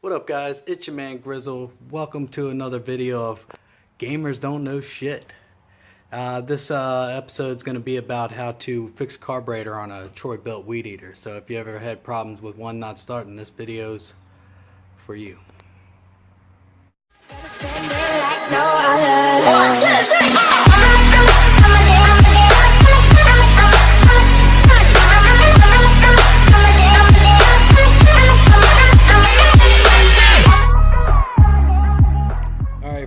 What up, guys? It's your man Grizzle. Welcome to another video of Gamers Don't Know Shit. This episode is going to be about how to fix carburetor on a Troybilt weed eater. So if you ever had problems with one not starting, this video's for you.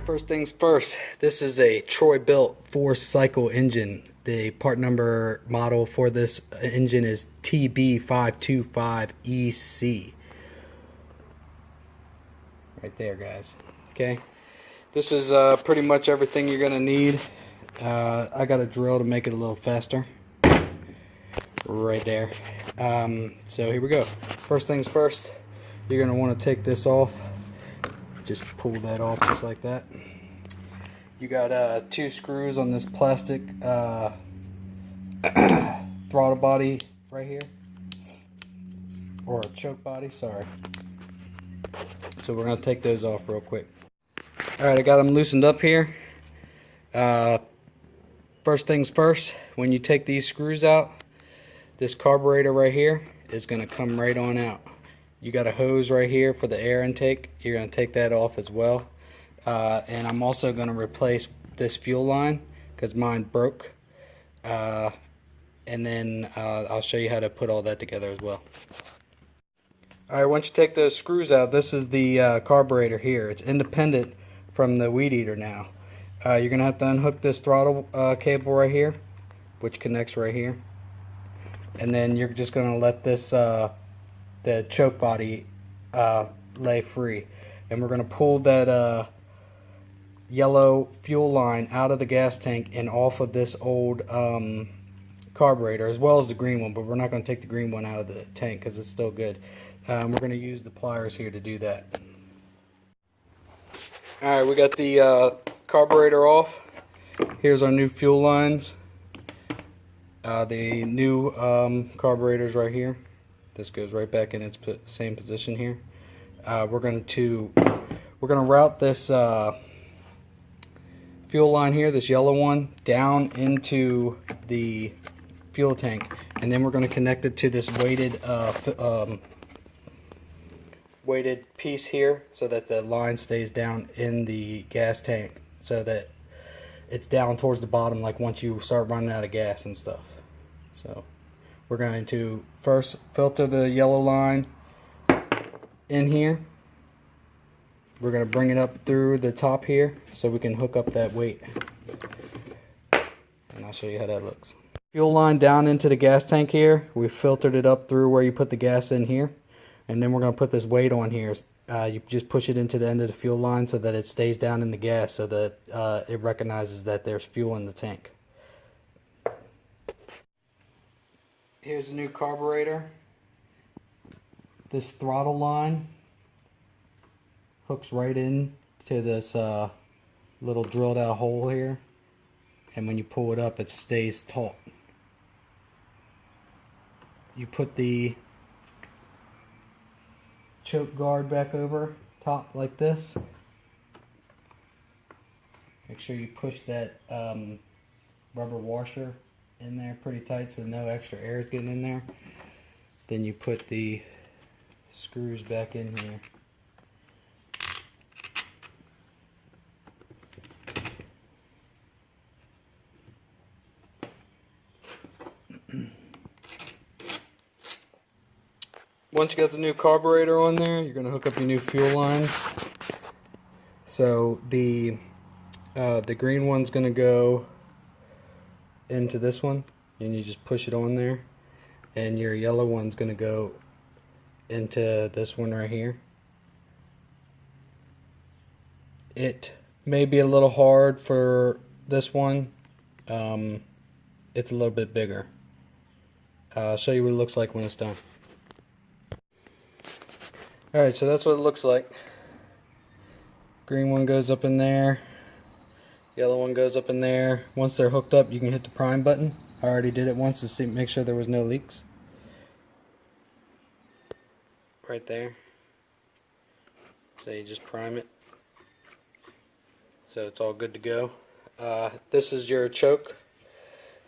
First things first, this is a Troybilt 4-cycle engine. The part number model for this engine is TB525EC. Right there, guys. Okay, this is pretty much everything you're going to need. I got a drill to make it a little faster. Right there. So here we go. First things first, you're going to want to take this off. Just pull that off just like that. You got 2 screws on this plastic throttle body right here, or a choke body, sorry. So we're going to take those off real quick. Alright, I got them loosened up here. First things first, when you take these screws out, this carburetor right here is going to come right on out. You got a hose right here for the air intake. You're going to take that off as well. And I'm also going to replace this fuel line because mine broke. And then I'll show you how to put all that together as well. Alright, once you take those screws out, this is the carburetor here. It's independent from the weed eater now. You're going to have to unhook this throttle cable right here, which connects right here. And then you're just going to let this the choke body lay free, and we're going to pull that yellow fuel line out of the gas tank and off of this old carburetor, as well as the green one, but we're not going to take the green one out of the tank because it's still good. We're going to use the pliers here to do that. Alright, we got the carburetor off. Here's our new fuel lines. The new carburetors right here. This goes right back in its same position here. We're going to route this fuel line here, this yellow one, down into the fuel tank, and then we're going to connect it to this weighted piece here, so that the line stays down in the gas tank, so that it's down towards the bottom, like once you start running out of gas and stuff. So we're going to first filter the yellow line in here. We're going to bring it up through the top here so we can hook up that weight. And I'll show you how that looks. Fuel line down into the gas tank here. We filtered it up through where you put the gas in here. And then we're going to put this weight on here. You just push it into the end of the fuel line so that it stays down in the gas, so that it recognizes that there's fuel in the tank. Here's a new carburetor. This throttle line hooks right in to this little drilled out hole here, and when you pull it up, it stays taut. You put the choke guard back over top like this. Make sure you push that rubber washer in there pretty tight so no extra air is getting in there. Then you put the screws back in here. Once you got the new carburetor on there, you're going to hook up your new fuel lines. So the green one's going to go into this one, and you just push it on there, and your yellow one's going to go into this one right here. It may be a little hard for this one. It's a little bit bigger. I'll show you what it looks like when it's done. Alright, so that's what it looks like. Green one goes up in there. Yellow one goes up in there. Once they're hooked up, you can hit the prime button. I already did it once to make sure there was no leaks. Right there. So you just prime it. So it's all good to go. This is your choke.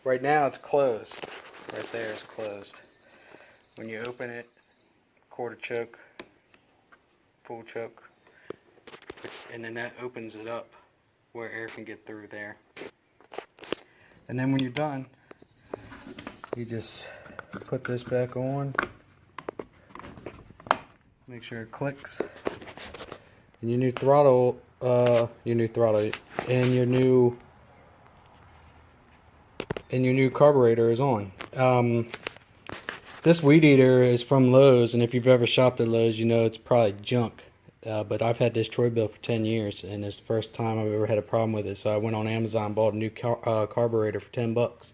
Right now it's closed. Right there is closed. When you open it, quarter choke, full choke, and then that opens it up where air can get through there. And then when you're done, you just put this back on, make sure it clicks, and your new throttle, and your new carburetor is on. This weed eater is from Lowe's, and if you've ever shopped at Lowe's, you know it's probably junk. But I've had this Troybilt for 10 years, and it's the first time I've ever had a problem with it. So I went on Amazon, bought a new carburetor for 10 bucks.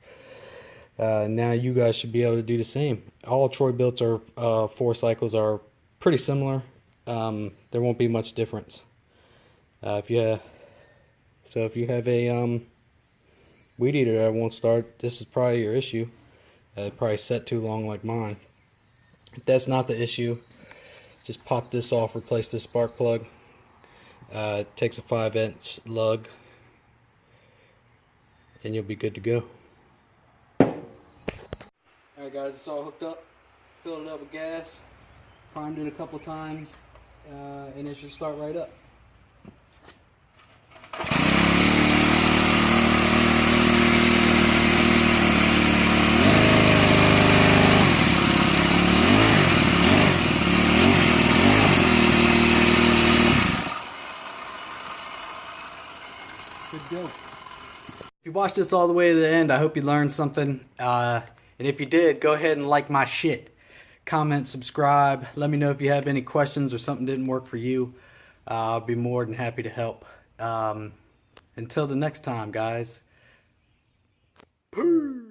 Now you guys should be able to do the same. All Troybilts are 4 cycles are pretty similar. There won't be much difference. If you have a weed eater that won't start, this is probably your issue. Probably set too long like mine. If that's not the issue, just pop this off, replace this spark plug. It takes a 5-inch lug, and you'll be good to go. Alright guys, it's all hooked up. Filled it up with gas, primed it a couple times, and it should start right up. Good go. If you watched this all the way to the end, I hope you learned something. And if you did, go ahead and like my shit. Comment, subscribe. Let me know if you have any questions or something didn't work for you. I'll be more than happy to help. Until the next time, guys. Peace.